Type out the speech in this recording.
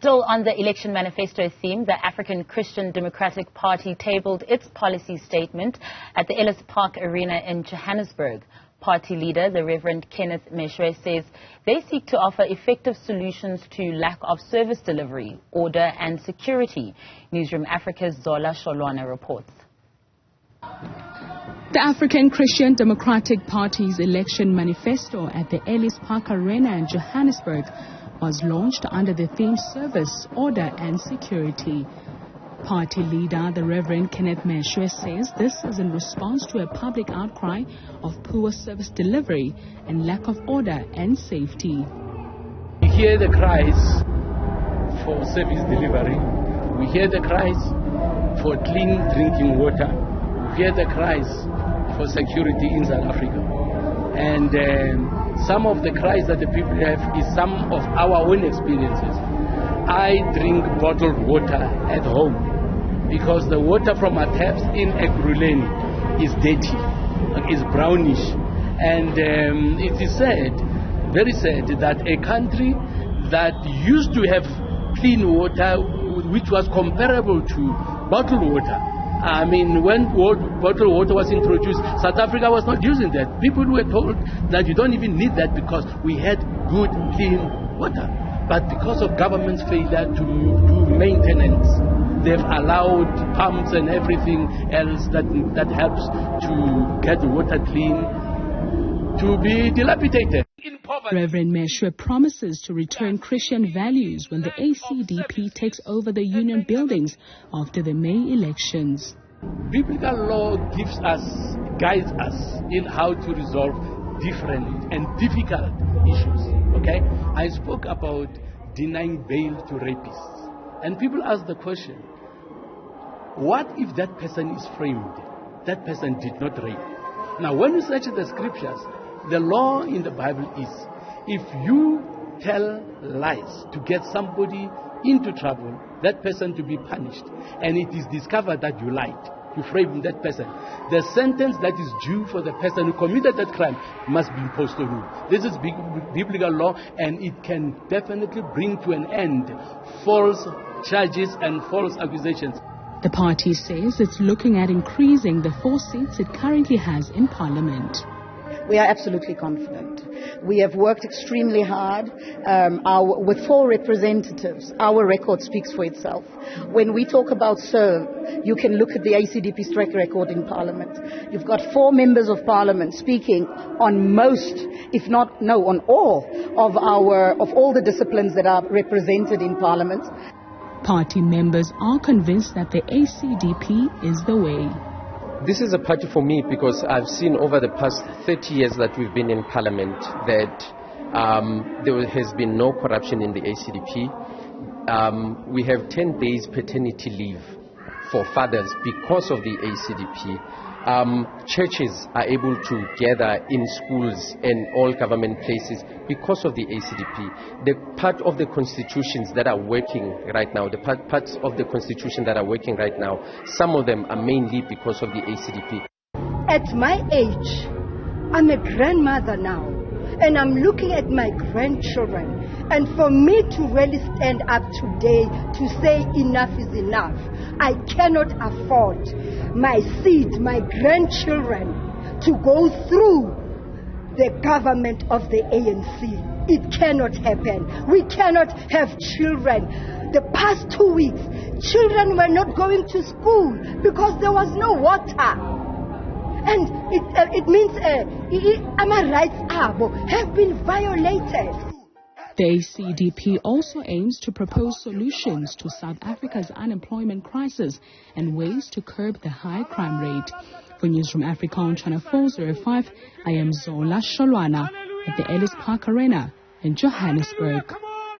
Still on the election manifesto theme, the African Christian Democratic Party tabled its policy statement at the Ellis Park Arena in Johannesburg. Party leader, the Reverend Kenneth Meshoe, says they seek to offer effective solutions to lack of service delivery, order and security. Newzroom Afrika's Zola Sholwana reports. The African Christian Democratic Party's election manifesto at the Ellis Park Arena in Johannesburg was launched under the theme Service, Order and Security. Party leader, the Reverend Kenneth Meshoe, says this is in response to a public outcry of poor service delivery and lack of order and safety. We hear the cries for service delivery. We hear the cries for clean drinking water. We hear the cries for security in South Africa. And some of the cries that the people have is some of our own experiences. I drink bottled water at home because the water from our taps in Ekurhuleni is dirty, is brownish. And it is sad, very sad, that a country that used to have clean water, which was comparable to bottled water. I mean, when bottled water was introduced, South Africa was not using that. People were told that you don't even need that because we had good, clean water. But because of government's failure to do maintenance, they've allowed pumps and everything else that helps to get the water clean to be dilapidated. Reverend Meshoe promises to return Christian values when the ACDP takes over the union buildings after the May elections. Biblical law guides us in how to resolve different and difficult issues. Okay, I spoke about denying bail to rapists, and people ask the question: what if that person is framed? That person did not rape. Now, when you search the scriptures, the law in the Bible is, if you tell lies to get somebody into trouble, that person to be punished, and it is discovered that you lied, you framed that person, the sentence that is due for the person who committed that crime must be imposed on you. This is biblical law, and it can definitely bring to an end false charges and false accusations. The party says it's looking at increasing the 4 seats it currently has in Parliament. We are absolutely confident. We have worked extremely hard with 4 representatives. Our record speaks for itself. When we talk about serve, you can look at the ACDP's track record in Parliament. You've got 4 members of Parliament speaking on most, if not, no, on all of all the disciplines that are represented in Parliament. Party members are convinced that the ACDP is the way. This is a party for me because I've seen over the past 30 years that we've been in Parliament that there has been no corruption in the ACDP. We have 10 days paternity leave for fathers because of the ACDP. Churches are able to gather in schools and all government places because of the ACDP. The part of the constitutions that are working right now, parts of the constitution that are working right now, some of them are mainly because of the ACDP. At my age, I'm a grandmother now, and I'm looking at my grandchildren. And for me to really stand up today to say enough is enough, I cannot afford my seed, my grandchildren, to go through the government of the ANC. It cannot happen. We cannot have children. The past 2 weeks, children were not going to school because there was no water. And it means our rights have been violated. The ACDP also aims to propose solutions to South Africa's unemployment crisis and ways to curb the high crime rate. For Newzroom Afrika on Channel 405, I am Zola Sholwana at the Ellis Park Arena in Johannesburg.